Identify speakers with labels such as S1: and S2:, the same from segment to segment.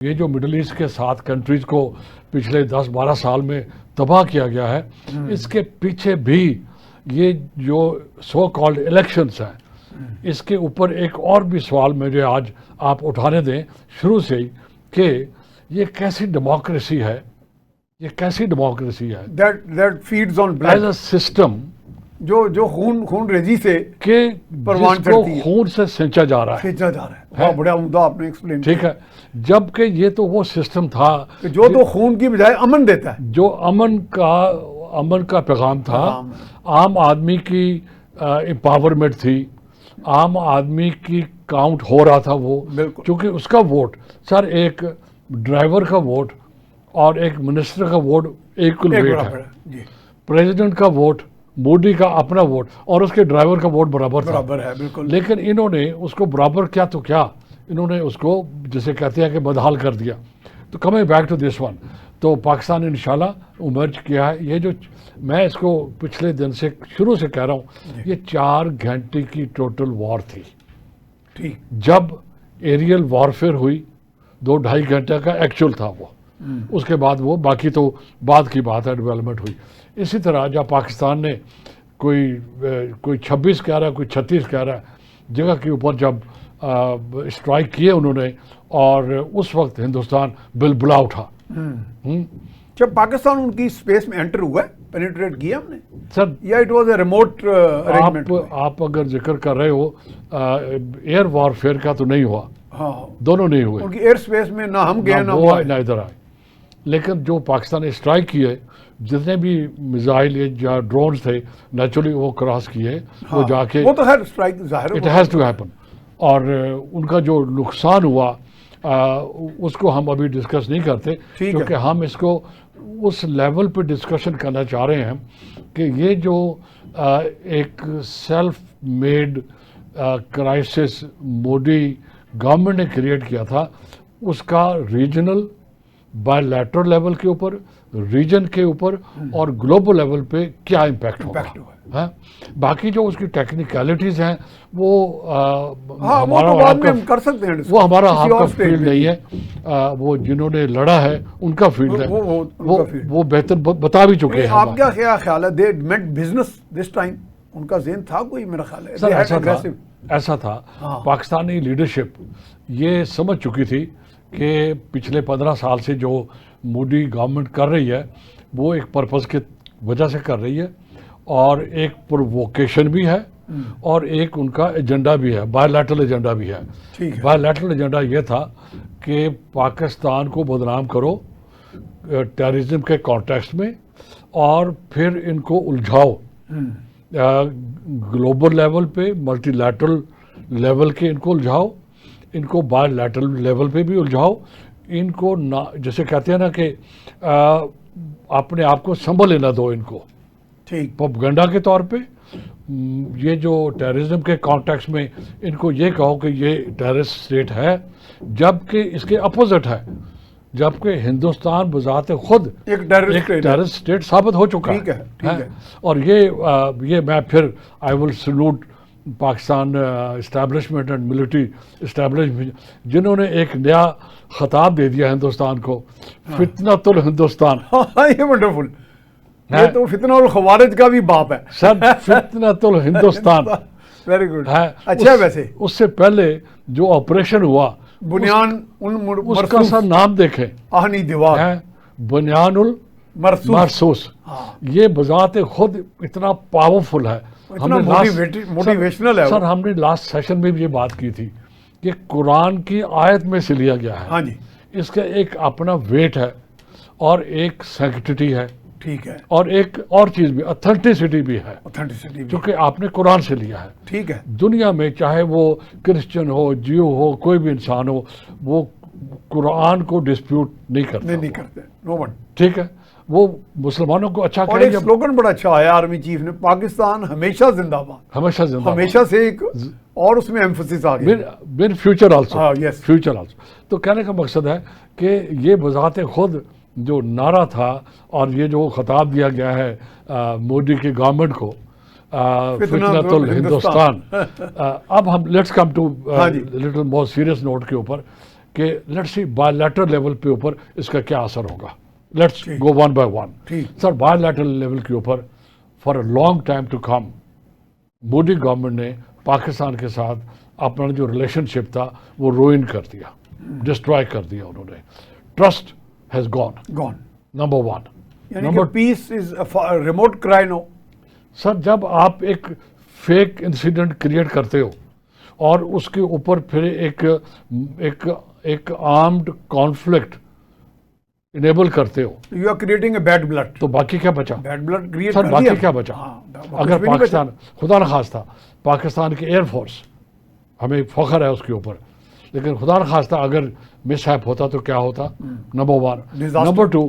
S1: یہ جو middle asset کے 7 کنٹریز کو پچھلے 10-12 سال میں تباہ کیا گیا ہے، اس کے پیچھے بھی یہ جو سو کالڈ الیکشنز ہیں، اس کے اوپر ایک اور بھی سوال مجھے آج آپ اٹھانے دیں شروع سے ہی کہ یہ کیسی ڈیموکریسی ہے، یہ کیسی ڈیموکریسی ہے
S2: that feeds on blood.
S1: As a system
S2: جو خون ریزی سے
S1: کہ
S2: پروان
S1: جس کو
S2: چڑھتی ہے،
S1: خون سے سینچا جا رہا ہے،
S2: کھینچا جا رہا ہے. بہت بڑا عمدہ آپ نے ایکسپلین
S1: ٹھیک ہے، جبکہ یہ تو وہ سسٹم تھا
S2: کہ جو تو خون کی بجائے امن دیتا ہے.
S1: جو امن کا پیغام تھا، عام آدمی کی امپاورمنٹ تھی، عام آدمی کی کاؤنٹ ہو رہا تھا وہ،
S2: بالکل.
S1: کیونکہ اس کا ووٹ سر ایک ڈرائیور کا ووٹ اور ایک منسٹر کا ووٹ ایکول
S2: ایک
S1: ویٹ
S2: برابر
S1: ہے.
S2: ہے جی،
S1: پریزیڈنٹ کا ووٹ، مودی کا اپنا ووٹ اور اس کے ڈرائیور کا ووٹ برابر تھا.
S2: برابر ہے بالکل.
S1: لیکن انہوں نے اس کو برابر کیا تو کیا، انہوں نے اس کو جسے کہتے ہیں کہ بدحال کر دیا. تو coming back to this one, تو پاکستان نے انشاءاللہ ایمرج کیا ہے. یہ جو میں اس کو پچھلے دن سے شروع سے کہہ رہا ہوں، یہ 4 گھنٹے کی ٹوٹل وار تھی.
S2: ٹھیک.
S1: جب ایریل وارفیئر ہوئی 2-2.5 گھنٹے کا ایکچول تھا وہ، اس کے بعد وہ باقی تو بعد کی بات ہے، ڈیولپمنٹ ہوئی. اسی طرح جب پاکستان نے کوئی 26 کہہ رہا ہے، کوئی 36 کہہ رہا ہے جگہ کے اوپر جب اسٹرائک کیے انہوں نے، اور اس وقت ہندوستان بلا اٹھا.
S2: جب پاکستان ان کی اسپیس میں انٹر ہوا ہے، پینیٹریٹ کیا ہم نے
S1: سر
S2: یا it was a remote arrangement?
S1: آپ اگر ذکر کر رہے ہو ایئر وارفیئر کا تو نہیں ہوا،
S2: ہاں،
S1: دونوں نہیں ہوئے،
S2: ان کی ایئر اسپیس میں نہ ہم گئے
S1: نہ
S2: نہ
S1: وہ
S2: وہ
S1: آئے نہ ادھر آئے. لیکن جو پاکستان نے اسٹرائک کیے، جتنے بھی میزائل یا ڈرونز تھے نیچرلی وہ کراس کیے، وہ جا کے
S2: وہ تو خیر اسٹرائک ظاہر
S1: اٹ ہیز ٹو ہیپن. اور ان کا جو نقصان ہوا اس کو ہم ابھی ڈسکس نہیں کرتے، کیونکہ ہم اس کو اس لیول پہ ڈسکشن کرنا چاہ رہے ہیں کہ یہ جو ایک self made crisis Modi government نے کریٹ کیا تھا، اس کا ریجنل بائی لیٹرل لیول کے اوپر، ریجن کے اوپر اور گلوبل لیول پہ کیا امپیکٹ ہوگا. باقی جو اس کی ٹیکنیکلٹیز ہیں وہ ہمارا آپ کا فیلڈ نہیں ہے. وہ جنہوں نے لڑا ہے ان کا فیلڈ ہے، وہ بہتر بتا بھی چکے ہیں.
S2: آپ کیا خیال ہے؟ They made business this time, ان کا ذہن تھا کوئی، میرا خیال ہے
S1: سر ایسا تھا پاکستانی لیڈرشپ یہ سمجھ چکی تھی کہ پچھلے 15 سال سے جو مودی گورنمنٹ کر رہی ہے وہ ایک پرپز کی وجہ سے کر رہی ہے، اور ایک پرووکیشن بھی ہے اور ایک ان کا ایجنڈا بھی ہے، بائی لیٹرل ایجنڈا بھی ہے. بائی لیٹرل ایجنڈا یہ تھا کہ پاکستان کو بدنام کرو ٹیررزم کے کانٹیکسٹ میں، اور پھر ان کو الجھاؤ گلوبل لیول پہ، ملٹی لیٹرل لیول کے ان کو الجھاؤ، ان کو بائی لیٹرل لیول پہ بھی الجھاؤ، ان کو جیسے کہتے ہیں نا کہ اپنے آپ کو سنبھل لینا دو ان کو پروپیگنڈا کے طور پہ. یہ جو ٹیررزم کے کانٹیکس میں ان کو یہ کہو کہ یہ ٹیررسٹ اسٹیٹ ہے، جبکہ اس کے اپوزٹ ہے، جبکہ ہندوستان بذات خود ایک ٹیررسٹ اسٹیٹ ثابت ہو چکا ہے. اور یہ میں پھر I will salute Pakistan establishment and military establishment جنہوں نے ایک نیا خطاب دے دیا ہندوستان کو، فتنۃ الہندوستان.
S2: یہ ونڈرفل، یہ تو فتنہ الخوارج کا بھی باپ ہے
S1: سر، فتنۃ الہندوستان.
S2: Very good. اچھا، ویسے
S1: اس سے پہلے جو آپریشن ہوا
S2: بنیان
S1: اس کا سر نام دیکھیں،
S2: آہنی دیوار،
S1: بنیان المرصوص. یہ بذات خود اتنا پاورفل ہے،
S2: موٹیویشنل ہے.
S1: سر ہم نے لاسٹ سیشن میں بھی یہ بات کی تھی کہ قرآن کی آیت میں سے لیا گیا ہے.
S2: ہاں جی.
S1: اس کا ایک اپنا ویٹ ہے اور ایک سینکٹیٹی ہے.
S2: ٹھیک ہے.
S1: اور ایک اور چیز بھی اتھینٹسٹی بھی ہے، کیونکہ آپ نے قرآن سے لیا ہے.
S2: ٹھیک ہے.
S1: دنیا میں چاہے وہ کرسچن ہو، جیو ہو، کوئی بھی انسان ہو، وہ قرآن کو ڈسپیوٹ نہیں کرتے.
S2: نو ون.
S1: ٹھیک ہے. وہ مسلمانوں کو اچھا
S2: اور ایک سلوگن بڑا اچھا آیا آرمی چیف نے، پاکستان ہمیشہ زندہ باد.
S1: ہمیشہ زندہ،
S2: ہمیشہ سے ایک اور اس میں ایمفسس آ گیا،
S1: بن فیوچر آلسو.
S2: یس،
S1: فیوچر آلسو. تو کہنے کا مقصد ہے کہ یہ بذات خود جو نعرہ تھا اور یہ جو خطاب دیا گیا ہے مودی کی گورنمنٹ کو، فتنۃ الہندوستان. اب ہم let's come to little more serious note کے اوپر کہ let's see bilateral level پہ اوپر اس کا کیا اثر ہوگا. Let's go one by one. Sir bilateral level کے اوپر for a long time to come Modi government نے پاکستان کے ساتھ اپنا جو ریلیشن شپ تھا وہ روئن کر دیا, ڈسٹرائے کر دیا انہوں نے. Trust has gone, number one.
S2: Number peace is remote کرائے نو.
S1: سر جب آپ ایک فیک انسیڈنٹ کریٹ کرتے ہو اور اس کے اوپر پھر ایک آرمڈ کانفلکٹ انیبل کرتے ہو,
S2: you are creating a bad blood.
S1: تو باقی کیا بچا؟
S2: بیڈ بلڈ کریٹ
S1: سر باقی کیا بچا؟ اگر
S2: پاکستان
S1: پاکستان خدا نخواستہ پاکستان کی ایئر فورس, ہمیں فخر ہے اس کے اوپر, لیکن خدا نخواستہ اگر مس ہیپ ہوتا تو کیا ہوتا؟ Number one. نمبر ٹو,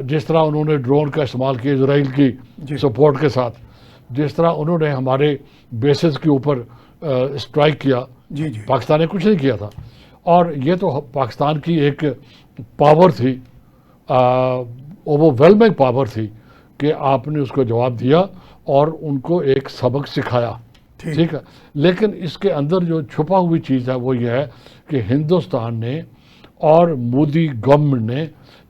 S1: جس طرح انہوں نے ڈرون کا استعمال کیا اسرائیل کی سپورٹ کے ساتھ, جس طرح انہوں نے ہمارے بیسز کے اوپر اسٹرائک کیا, پاکستان نے کچھ نہیں کیا تھا. اور یہ تو پاکستان کی ایک پاور تھی, اوور ویلمنگ پاور تھی کہ آپ نے اس کو جواب دیا اور ان کو ایک سبق سکھایا. ٹھیک ہے, لیکن اس کے اندر جو چھپا ہوئی چیز ہے وہ یہ ہے کہ ہندوستان نے اور مودی گورنمنٹ نے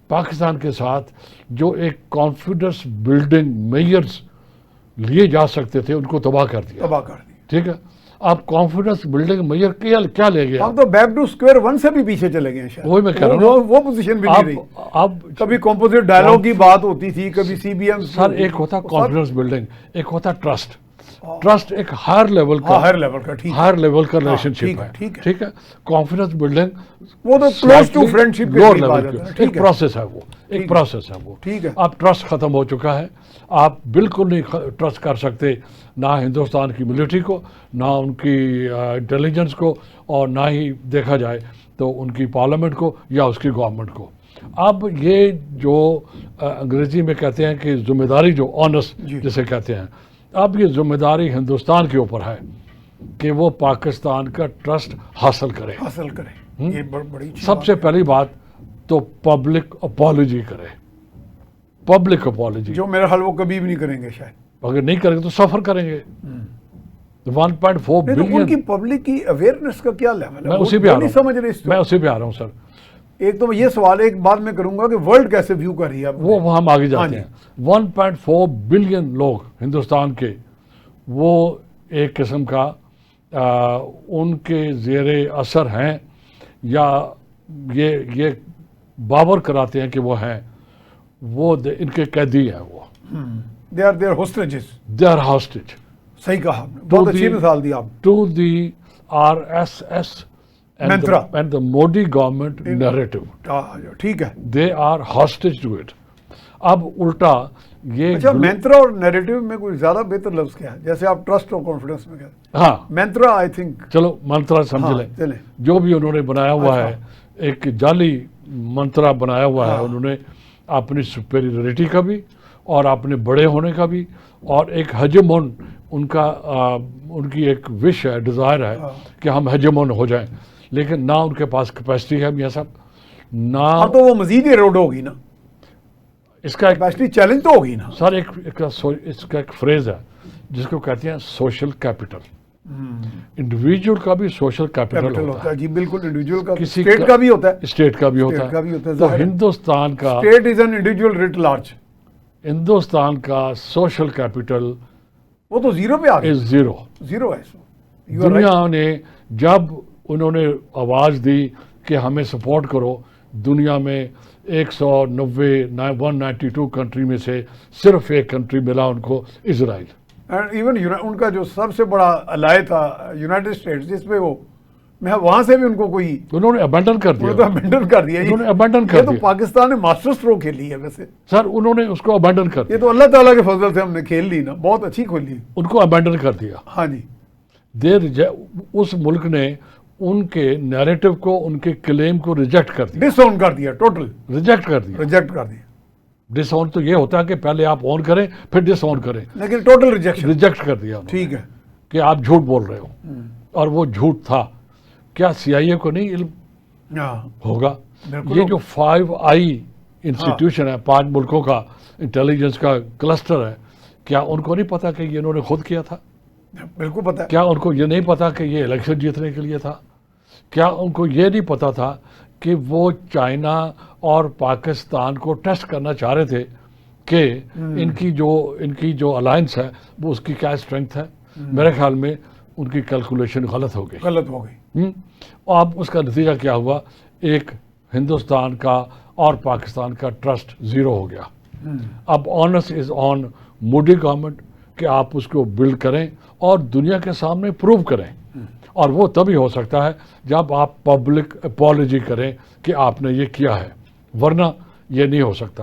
S1: پاکستان کے ساتھ جو ایک کانفیڈنس بلڈنگ میئرز لیے جا سکتے تھے ان کو تباہ کر دیا. ٹھیک ہے, آپ کانفیڈنس بلڈنگ میئر کیا لے گئے؟
S2: ہم تو بیک ٹو اسکوائر ون سے بھی پیچھے چلے گئے.
S1: وہی میں کہہ رہا ہوں,
S2: وہ پوزیشن بھی نہیں رہی.
S1: اب
S2: کبھی کمپوزٹ ڈائلاگ کی بات ہوتی تھی, کبھی سی بی ایم.
S1: سر ایک ہوتا کانفیڈنس بلڈنگ, ایک ہوتا ٹرسٹ. ٹرسٹ ایک ہائر لیول کا ریلیشن شپ ہے. ٹھیک ہے, کانفیڈنس بلڈنگ
S2: وہ تو close to friendship
S1: lower level ایک پروسیس ہے, وہ ایک پروسیس ہے وہ.
S2: ٹھیک ہے,
S1: اب ٹرسٹ ختم ہو چکا ہے. آپ بالکل نہیں ٹرسٹ کر سکتے نہ ہندوستان کی ملٹری کو, نہ ان کی انٹیلیجنس کو, اور نہ ہی دیکھا جائے تو ان کی پارلیمنٹ کو یا اس کی گورنمنٹ کو. اب یہ جو انگریزی میں کہتے ہیں کہ ذمہ داری, جو آنس جسے کہتے ہیں, اب یہ ذمہ داری ہندوستان کے اوپر ہے کہ وہ پاکستان کا ٹرسٹ حاصل کرے.
S2: یہ بڑی
S1: سب سے پہلی بات تو پبلک اپالوجی کرے. پبلک اپالوجی
S2: جو میرا حال وہ کبھی بھی نہیں کریں گے شاید.
S1: اگر نہیں کریں گے تو سفر کریں گے. 1.4 بلین.
S2: ان کی پبلک کی اویئرنیس کا کیا لیول ہے؟
S1: میں اسی پہ آ رہا ہوں سر.
S2: ایک تو یہ سوال ایک بات میں کروں گا کہ ورلڈ کیسے ویو کر رہی ہے
S1: وہ ہم آگے جاتے ہیں. 1.4 بلین لوگ ہندوستان کے, وہ ایک قسم کا ان کے زیر اثر ہیں یا یہ باور کراتے ہیں کہ وہ ہیں, وہ ان کے قیدی ہیں. وہ
S2: they are hostages.
S1: They are hostage.
S2: صحیح کہا آپ نے, بہت اچھی مثال دی آپ.
S1: To the RSS and the Modi government narrative.
S2: ٹھیک ہے.
S1: They are hostage to it. اب الٹا یہ
S2: اچھا, مینترا اور نیریٹو میں کوئی زیادہ بہتر لفظ کیا ہے؟ جیسے آپ ٹرسٹ اور کانفیڈنس میں کہتے ہیں.
S1: ہاں,
S2: مینترا آئی تھنک.
S1: چلو منترا سمجھ لیں. جو بھی انہوں نے بنایا ہوا ہے, ایک جعلی منترا بنایا ہوا ہے انہوں نے, اپنی سپیریئرٹی کا بھی اور اپنے بڑے ہونے کا بھی, اور ایک ہیجمون ان کی ایک وش ہے, ڈیزائر ہے کہ ہم ہیجمون ہو جائیں, لیکن نہ ان کے پاس کیپیسٹی ہے میاں صاحب, نہ
S2: تو وہ مزید ایروڈ ہوگی نا.
S1: اس کا
S2: کیپیسٹی چیلنج تو ہوگی نا
S1: سر. اس کا ایک فریز ہے جس کو کہتے ہیں سوشل کیپٹل. انڈیویجول کا بھی سوشل کیپٹل ہوتا ہے.
S2: جی بالکل, انڈیویجول کا, اسٹیٹ کا بھی ہوتا ہے.
S1: اسٹیٹ کا بھی ہوتا ہے. تو ہندوستان کا
S2: state is an individual rate large.
S1: Hindustan کا سوشل کیپٹل
S2: وہ تو زیرو پہ آ گیا. زیرو ہے.
S1: دنیا نے جب انہوں نے آواز دی کہ ہمیں سپورٹ کرو, دنیا میں 192 کنٹری میں سے صرف ایک کنٹری ملا ان کو, اسرائیل.
S2: اینڈ ایون ان کا جو سب سے بڑا الائے تھا یونائٹڈ اسٹیٹس, جس پہ وہ وہاں سے بھی ان کو کوئی
S1: انہوں نے ابینڈن کر دیا.
S2: یہ تو پاکستان نے ماسٹر اسٹروک کھیلی ہے ویسے
S1: سر, انہوں نے اس کو ابینڈن کر دیا.
S2: یہ تو اللہ تعالیٰ کے فضل سے ہم نے کھیل لی نا, بہت اچھی کھیلی.
S1: ان کو ابینڈن کر دیا.
S2: ہاں جی.
S1: اس ملک نے ان کے نیریٹو کو, ان کے کلیم کو ریجیکٹ کر دیا.
S2: ڈس اون کر دیا, ٹوٹل
S1: ریجیکٹ کر دیا. ڈس اون تو یہ ہوتا ہے کہ پہلے آپ آن کریں پھر ڈس آن کریں,
S2: لیکن ٹوٹل
S1: ریجیکٹ کر دیا.
S2: ٹھیک ہے
S1: کہ آپ جھوٹ بول رہے ہو, اور وہ جھوٹ تھا. کیا CIA کو نہیں علم ہوگا؟ یہ جو 5I انسٹیٹیوشن ہے, 5 ملکوں کا انٹیلیجنس کا کلسٹر ہے, کیا ان کو نہیں پتا کہ یہ انہوں نے خود کیا تھا؟
S2: بالکل پتا.
S1: کیا ان کو یہ نہیں پتا کہ یہ الیکشن جیتنے کے لیے تھا؟ کیا ان کو یہ نہیں پتا تھا کہ وہ چائنا اور پاکستان کو ٹیسٹ کرنا چاہ رہے تھے کہ ان کی جو الائنس ہے وہ اس کی کیا اسٹرینتھ ہے؟ میرے خیال میں ان کی کیلکولیشن غلط ہو گئی. اب اس کا نتیجہ کیا ہوا؟ ایک ہندوستان کا اور پاکستان کا ٹرسٹ زیرو ہو گیا. اب آنس از آن مودی گورنمنٹ کہ آپ اس کو بلڈ کریں اور دنیا کے سامنے پروو کریں، اور وہ تبھی ہو سکتا ہے جب آپ پبلک اپالوجی کریں کہ آپ نے یہ کیا ہے، ورنہ یہ نہیں ہو سکتا.